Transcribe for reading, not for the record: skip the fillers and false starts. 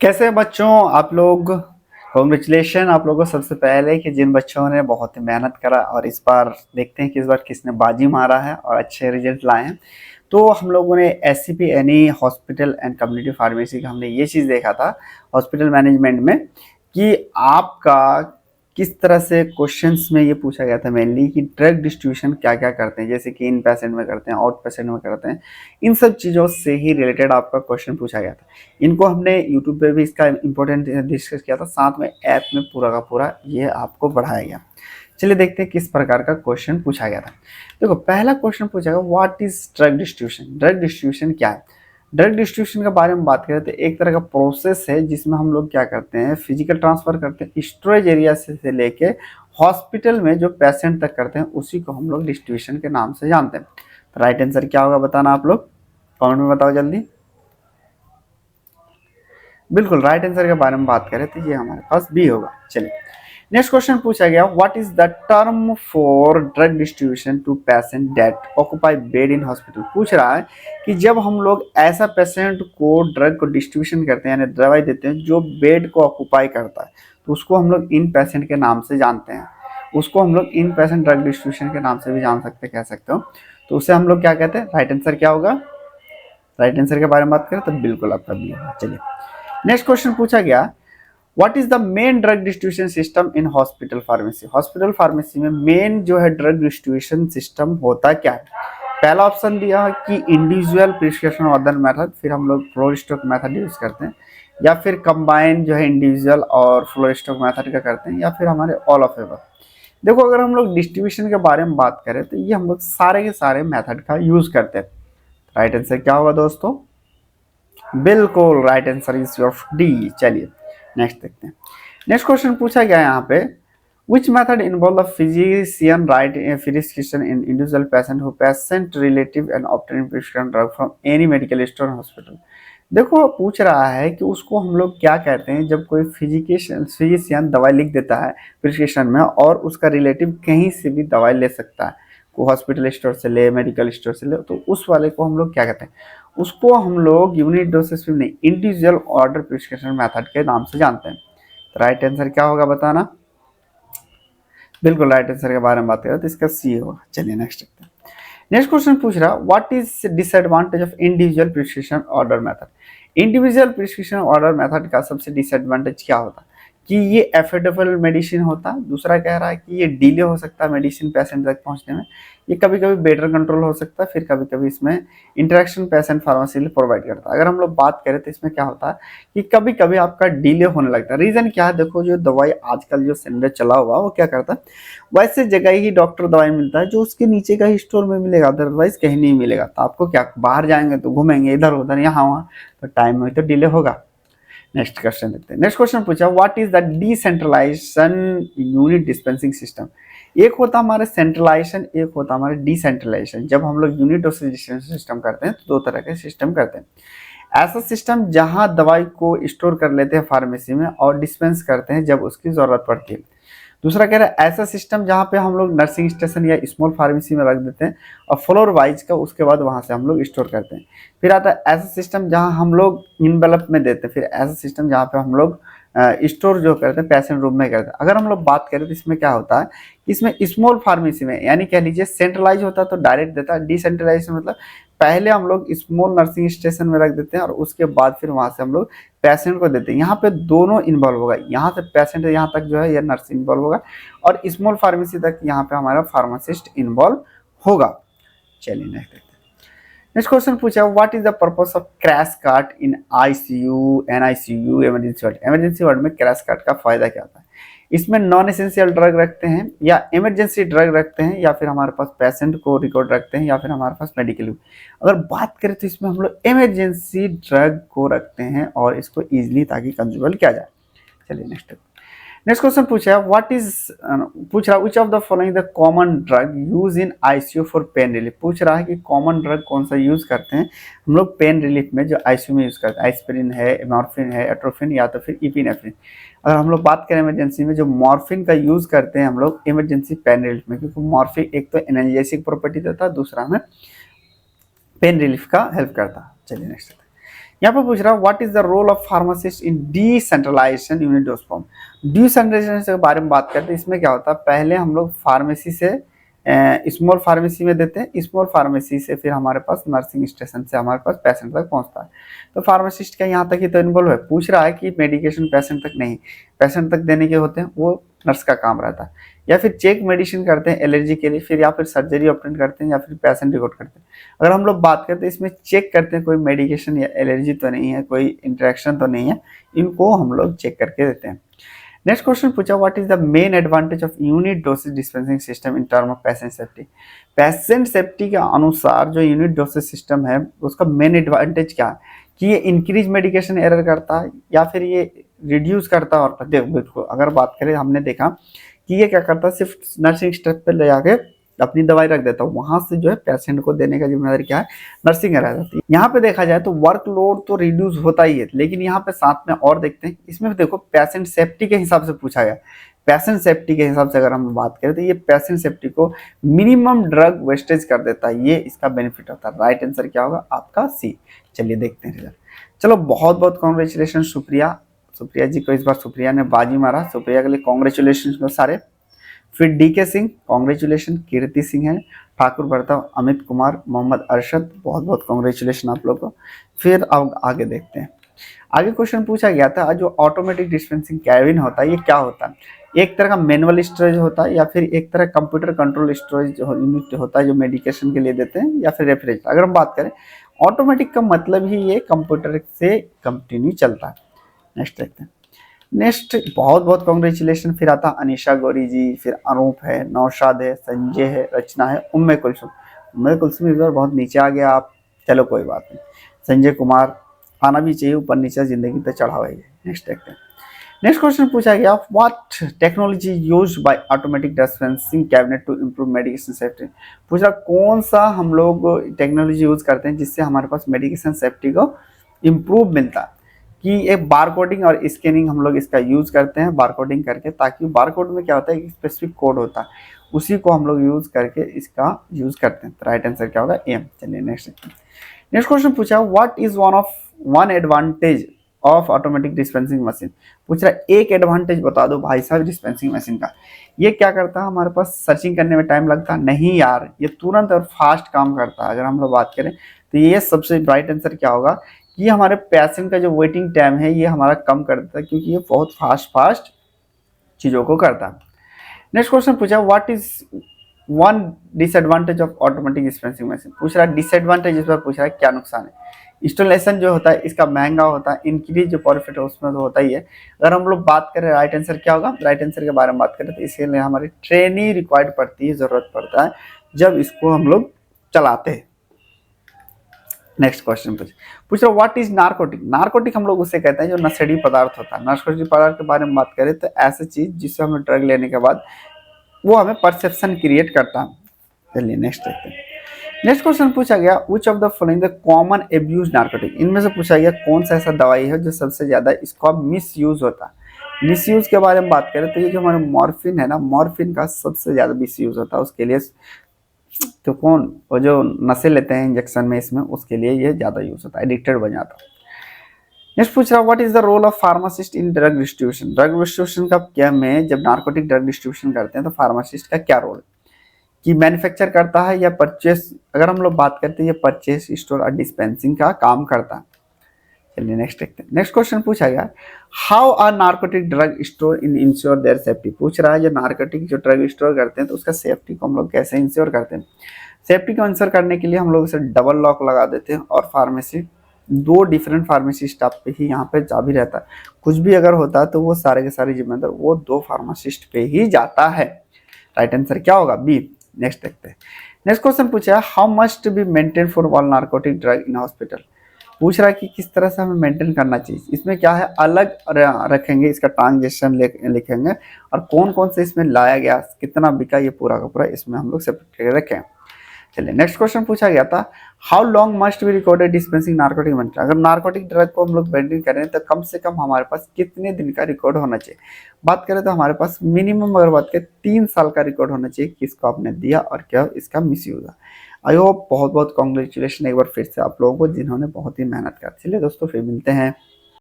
कैसे हैं बच्चों आप लोग। कॉन्ग्रेचुलेशन आप लोगों को सबसे पहले कि जिन बच्चों ने बहुत ही मेहनत करा और इस बार देखते हैं कि इस बार किसने बाजी मारा है और अच्छे रिजल्ट लाए हैं। तो हम लोगों ने एससीपी यानी हॉस्पिटल एंड कम्युनिटी फार्मेसी का हमने ये चीज़ देखा था हॉस्पिटल मैनेजमेंट में कि आपका किस तरह से क्वेश्चंस में ये पूछा गया था मेनली कि ड्रग डिस्ट्रीब्यूशन क्या क्या करते हैं, जैसे कि इन पेशेंट में करते हैं, आउट पेशेंट में करते हैं। इन सब चीज़ों से ही रिलेटेड आपका क्वेश्चन पूछा गया था। इनको हमने यूट्यूब पे भी इसका इम्पोर्टेंट डिस्कस किया था, साथ में ऐप में पूरा का पूरा ये आपको बढ़ाया गया। चलिए देखते हैं किस प्रकार का क्वेश्चन पूछा गया था। देखो पहला क्वेश्चन पूछा गया what is drug distribution. Drug distribution क्या है? ड्रग डिस्ट्रीब्यूशन के बारे में बात करें तो एक तरह का प्रोसेस है जिसमें हम लोग क्या करते हैं, फिजिकल ट्रांसफर करते हैं स्टोरेज एरिया से लेके हॉस्पिटल में जो पेशेंट तक करते हैं उसी को हम लोग डिस्ट्रीब्यूशन के नाम से जानते हैं। तो राइट आंसर क्या होगा बताना आप लोग कमेंट में बताओ जल्दी। बिल्कुल राइट आंसर के बारे में बात करें तो ये हमारे पास बी होगा। चलिए नेक्स्ट क्वेश्चन पूछा गया what is the term for drug distribution to patient that occupy bed in hospital. पूछ रहा है कि जब हम लोग ऐसा पेशेंट को ड्रग को डिस्ट्रीब्यूशन करते हैं यानी दवाई देते हैं जो बेड को ऑक्यूपाई करता है तो उसको हम लोग इन पेशेंट के नाम से जानते हैं। उसको हम लोग इन पेशेंट ड्रग डिस्ट्रीब्यूशन के नाम से भी जान सकते कह सकते हो। तो उसे हम लोग क्या कहते हैं, राइट आंसर क्या होगा? राइट आंसर के बारे में बात करें तो बिल्कुल आपका बी होगा। चलिए नेक्स्ट क्वेश्चन पूछा गया what is the main drug distribution system in hospital pharmacy. Hospital pharmacy में मेन जो है ड्रग डिस्ट्रीब्यूशन सिस्टम होता क्या है? पहला ऑप्शन दिया है कि इंडिविजुअल प्रिस्क्रिप्शन ऑर्डर मेथड, फिर हम लोग फ्लोर स्टॉक मेथड यूज करते हैं, या फिर कंबाइन जो है इंडिविजुअल और फ्लोर स्टॉक मेथड का करते हैं, या फिर हमारे ऑल ऑफ एवर। देखो अगर हम लोग डिस्ट्रीब्यूशन के बारे में बात करें तो ये हम लोग सारे के सारे मेथड का यूज करते हैं। राइट आंसर क्या होगा दोस्तों? बिल्कुल right answer is your D. चलिए नेक्स्ट देखते हैं। नेक्स्ट क्वेश्चन पूछा गया यहाँ पे which method involve the physician right prescription in individual patient who patient relative and obtain prescription drug from any medical store hospital. देखो पूछ रहा है कि उसको हम लोग क्या कहते हैं जब कोई फिजिशियन दवाई लिख देता है प्रिस्क्रिप्शन में और उसका रिलेटिव कहीं से भी दवाई ले सकता है, को हॉस्पिटल स्टोर से ले, मेडिकल स्टोर से ले, तो उस वाले को हम लोग क्या कहते हैं? उसको हम लोग यूनिट डोसेस में नहीं इंडिविजुअल ऑर्डर प्रिस्क्रिप्शन मेथड के नाम से जानते हैं। तो राइट आंसर क्या होगा बताना। बिल्कुल राइट आंसर के बारे में बात करें तो इसका सी होगा। चलिए नेक्स्ट देखते हैं। नेक्स्ट क्वेश्चन पूछ रहा what is disadvantage of individual prescription order method. Individual prescription order method का सबसे डिसएडवांटेज क्या होता है कि ये एफोर्डेबल मेडिसिन होता है। दूसरा कह रहा है कि ये डिले हो सकता है मेडिसिन पेशेंट तक पहुंचने में। ये कभी कभी बेटर कंट्रोल हो सकता है, फिर कभी कभी इसमें इंटरेक्शन पेशेंट फार्मेसी प्रोवाइड करता है। अगर हम लोग बात करें तो इसमें क्या होता है कि कभी कभी आपका डिले होने लगता है। रीजन क्या है? देखो जो दवाई आजकल जो सिलेंडर चला हुआ वो क्या करता है, वैसे जगह ही डॉक्टर दवाई मिलता है जो उसके नीचे का ही स्टोर में मिलेगा, अदरवाइज कहीं नहीं मिलेगा। तो आपको क्या बाहर जाएंगे तो घूमेंगे इधर उधर यहाँ वहाँ, तो टाइम में तो डिले होगा। नेक्स्ट क्वेश्चन देखते हैं। नेक्स्ट क्वेश्चन पूछा what is the decentralization unit dispensing system. एक होता हमारे सेंट्रलाइजेशन, एक होता हमारे डिसेंट्रलाइजेशन। जब हम लोग यूनिट डोसेज डिस्पेंसिंग सिस्टम करते हैं तो दो तरह के सिस्टम करते हैं। ऐसा सिस्टम जहां दवाई को स्टोर कर लेते हैं फार्मेसी में और डिस्पेंस करते हैं जब उसकी जरूरत पड़ती है। दूसरा कह रहा है ऐसा सिस्टम जहाँ पे हम लोग नर्सिंग स्टेशन या स्मॉल फार्मेसी में रख देते हैं और फ्लोर वाइज का उसके बाद वहाँ से हम लोग स्टोर करते हैं। फिर आता है ऐसा सिस्टम जहाँ हम लोग इनवेलप में देते हैं। फिर ऐसा सिस्टम जहाँ पे हम लोग स्टोर जो करते हैं पेशेंट रूम में करते हैं। अगर हम लोग बात करें तो इसमें क्या होता है कि इसमें स्मॉल फार्मेसी में यानी कह लीजिए सेंट्रलाइज होता है तो डायरेक्ट देता है। डिसेंट्रलाइज मतलब पहले हम लोग स्मॉल नर्सिंग स्टेशन में रख देते हैं और उसके बाद फिर वहाँ से हम लोग पेशेंट को देते हैं। यहाँ पे दोनों इन्वॉल्व होगा, यहाँ से पेशेंट यहाँ तक जो है यह नर्स इन्वॉल्व होगा और स्मॉल फार्मेसी तक यहाँ पे हमारा फार्मासिस्ट इन्वॉल्व होगा। चलिए नेक्स्ट देखते हैं। नेक्स्ट क्वेश्चन पूछा what is the purpose of crash cart in ICU, NICU, emergency ward. Emergency ward में क्रैश कार्ट का फायदा क्या होता है? इसमें नॉन एसेंशियल ड्रग रखते हैं या इमरजेंसी ड्रग रखते हैं या फिर हमारे पास पेशेंट को रिकॉर्ड रखते हैं या फिर हमारे पास मेडिकल। अगर बात करें तो इसमें हम लोग इमरजेंसी ड्रग को रखते हैं और इसको इजीली ताकि कंज्यूमेबल किया जाए। चलिए नेक्स्ट क्वेश्चन पूछा पूछ रहा which of the following the common drug use in ICU for pain relief. पूछ रहा है कि कॉमन ड्रग कौन सा यूज करते हैं हम लोग पेन रिलीफ में जो आईसीयू में यूज करते हैं। एस्पिरिन है, मॉर्फिन है, एट्रोफिन या तो फिर इपिनेफ्रिन। अगर हम लोग बात करें इमरजेंसी में जो मॉर्फिन का यूज करते हैं हम लोग इमरजेंसी पेन रिलीफ में, क्योंकि मॉर्फिन एक तो एनाल्जेसिक प्रॉपर्टी देता है, दूसरा हमें पेन रिलीफ का हेल्प करता है। चलिए नेक्स्ट यहाँ पर पूछ रहा है what is the role of pharmacist in decentralization unit dose form. Decentralization के बारे में बात करते हैं, इसमें क्या होता है, पहले हम लोग फार्मेसी से स्मॉल फार्मेसी में देते हैं, स्मॉल फार्मेसी से फिर हमारे पास नर्सिंग स्टेशन से हमारे पास पेशेंट तक पहुंचता है। तो फार्मासिस्ट का यहाँ तक ही तो इन्वॉल्व है। पूछ रहा है कि मेडिकेशन पेशेंट तक नहीं, पेशेंट तक देने के होते हैं वो नर्स का काम रहता है, या फिर चेक मेडिसिन करते हैं एलर्जी के लिए, फिर या फिर सर्जरी ऑपरेट करते हैं, या फिर पेशेंट रिकॉर्ड करते हैं। अगर हम लोग बात करते हैं इसमें चेक करते हैं कोई मेडिकेशन या एलर्जी तो नहीं है, कोई इंटरेक्शन तो नहीं है, इनको हम लोग चेक करके देते हैं। नेक्स्ट क्वेश्चन पूछा what is the main advantage of unit dosage dispensing system in term of patient safety. Patient safety के अनुसार जो यूनिट डोसेज सिस्टम है उसका मेन एडवांटेज क्या है, कि ये इंक्रीज मेडिकेशन एरर करता है या फिर ये रिड्यूस करता है। और देखो अगर बात करें, हमने देखा कि ये क्या करता है, सिर्फ नर्सिंग स्टेप पे ले जाके अपनी दवाई रख देता हूँ, वहां से जो है पेशेंट को देने का जिम्मेदारी क्या है, नर्सिंग रह जाती है। यहाँ पे देखा जाए तो वर्कलोड तो रिड्यूस होता ही है, लेकिन यहाँ पे साथ में और देखते हैं, इसमें देखो पेशेंट सेफ्टी के हिसाब से पूछा गया। पेशेंट सेफ्टी के हिसाब से अगर हम बात करें तो ये पेशेंट सेफ्टी को मिनिमम ड्रग वेस्टेज कर देता है, ये इसका बेनिफिट होता है। राइट आंसर क्या होगा आपका सी। चलिए देखते हैं रिजल्ट। चलो बहुत बहुत कॉन्ग्रेचुलेशन सुप्रिया, सुप्रिया जी को इस बार सुप्रिया ने बाजी मारा, सुप्रिया के लिए कॉन्ग्रेचुलेशन सारे। फिर डीके सिंह कॉन्ग्रेचुलेशन, कीर्ति सिंह है, ठाकुर बर्ताव, अमित कुमार, मोहम्मद अरशद, बहुत बहुत कॉन्ग्रेचुलेशन आप लोग को। फिर अब आगे देखते हैं। आगे क्वेश्चन पूछा गया था जो ऑटोमेटिक डिस्पेंसिंग कैबिन होता है ये क्या होता है, एक तरह का मैनुअल स्टोरेज होता है या फिर एक तरह कंप्यूटर कंट्रोल स्टोरेज यूनिट होता है जो मेडिकेशन के लिए देते हैं, या फिर रेफ्रिजरेटर। अगर हम बात करें ऑटोमेटिक का मतलब ही ये कंप्यूटर से कंटिन्यू चलता है। नेक्स्ट देखते हैं। नेक्स्ट बहुत बहुत कॉन्ग्रेचुलेशन। फिर आता अनिशा गौरी जी, फिर अनूप है, नौशाद है, संजय है, रचना है, उम्मे कुलसुम। उम्मे कुलसुम इस बार बहुत नीचे आ गया आप, चलो कोई बात नहीं। संजय कुमार आना भी चाहिए, ऊपर नीचे जिंदगी तो चढ़ावा ही है। नेक्स्ट देखते हैं। नेक्स्ट क्वेश्चन पूछा गया what technology used by automatic dispensing cabinet to improve medication safety. पूछ रहा कौन सा हम लोग टेक्नोलॉजी यूज करते हैं जिससे हमारे पास मेडिकेशन सेफ्टी को इम्प्रूव मिलता है, कि एक बार कोडिंग और स्कैनिंग हम लोग इसका यूज करते हैं, बार कोडिंग करके, ताकि बार कोड में क्या होता है, एक स्पेसिफिक कोड होता है, उसी को हम लोग यूज करके इसका यूज करते हैं। तो राइट आंसर क्या होगा एम। चलिए नेक्स्ट। नेक्स्ट क्वेश्चन पूछा what is one advantage of automatic dispensing machine. पूछ रहा है एक एडवांटेज बता दो भाई साहब डिस्पेंसिंग मशीन का। ये क्या करता है, हमारे पास सर्चिंग करने में टाइम लगता है नहीं यार, ये तुरंत और फास्ट काम करता है। अगर हम लोग बात करें तो ये सबसे राइट आंसर क्या होगा, ये हमारे पेशेंट का जो वेटिंग टाइम है ये हमारा कम कर देता है, क्योंकि ये बहुत फास्ट चीज़ों को करता है। नेक्स्ट क्वेश्चन पूछा what is one disadvantage of automatic dispensing machine. पूछ रहा है डिसएडवांटेज, इस पर पूछ रहा है क्या नुकसान है। इंस्टॉलेशन जो होता है इसका महंगा होता है, इंक्रीज जो प्रॉफिट है उसमें तो होता ही है। अगर हम लोग बात करें राइट आंसर क्या होगा, राइट आंसर के बारे में बात करें तो इसके लिए हमारी ट्रेनिंग रिक्वायर्ड पड़ती है, जरूरत पड़ता है जब इसको हम लोग चलाते हैं। नेक्स्ट क्वेश्चन पूछ रहा व्हाट इज नारकोटिक। नारकोटिक हम लोग उसे कहते हैं जो नशेड़ी पदार्थ होता है। नारकोटिक पदार्थ के बारे में बात करें तो ऐसी चीज जिससे हमें ड्रग लेने के बाद वो हमें परसेप्शन क्रिएट करता है। चलिए नेक्स्ट देखते हैं। नेक्स्ट क्वेश्चन पूछा गया which of the following the common abuse narcotic. इनमें से पूछा गया कौन सा ऐसा दवाई है जो सबसे ज्यादा इसका मिस यूज होता है। मिस यूज के बारे में बात करें तो ये जो हमारे मॉर्फिन है ना, मॉर्फिन का सबसे ज्यादा मिस यूज होता है। उसके लिए तो कौन वो जो नशे लेते हैं इंजेक्शन में, इसमें उसके लिए ये ज्यादा यूज होता है, एडिक्टेड बन जाता है। नेक्स्ट पूछ रहा what is the role of pharmacist in drug distribution. Drug distribution का क्या में जब नार्कोटिक ड्रग डिस्ट्रीब्यूशन करते हैं तो फार्मासिस्ट का क्या रोल है, कि मैन्युफैक्चर करता है या परचेस। अगर हम लोग बात करते हैं ये परचेस, स्टोर और डिस्पेंसिंग का काम करता है। चलिए नेक्स्ट देखते हैं। नेक्स्ट क्वेश्चन पूछा गया how are narcotic drug store in ensure their safety. पूछ रहा है जो नार्कोटिक जो ड्रग स्टोर करते हैं तो उसका सेफ्टी को हम लोग कैसे इंश्योर करते हैं। सेफ्टी को इंश्योर करने के लिए हम लोग इसे डबल लॉक लगा देते हैं, और फार्मेसी दो डिफरेंट फार्मेसी स्टाफ पे ही यहाँ पे चाबी रहता है। कुछ भी अगर होता है तो वो सारे के सारे जिम्मेदार वो दो फार्मासिस्ट पे ही जाता है। राइट आंसर क्या होगा बी। नेक्स्ट देखते हैं। नेक्स्ट क्वेश्चन पूछा how must be maintain for all narcotic drug in hospital. पूछ रहा है कि किस तरह से हमें मेंटेन करना चाहिए। इसमें क्या है अलग रखेंगे, इसका ट्रांजेक्शन लिखेंगे, और कौन कौन से इसमें लाया गया, कितना बिका, ये पूरा का पूरा इसमें हम लोग सेपरेट करके रखें। चलिए नेक्स्ट क्वेश्चन पूछा गया था how long must be recorded dispensing narcotic maintain. अगर नार्कोटिक ड्रग को हम लोग मेंटेन करें तो कम से कम हमारे पास कितने दिन का रिकॉर्ड होना चाहिए। बात करें तो हमारे पास मिनिमम अगर बात करें 3 साल का रिकॉर्ड होना चाहिए, किसको आपने दिया और क्या इसका मिस यूज है। आई होप बहुत बहुत कॉन्ग्रेचुलेशन एक बार फिर से आप लोगों को जिन्होंने बहुत ही मेहनत कर। चलिए दोस्तों फिर मिलते हैं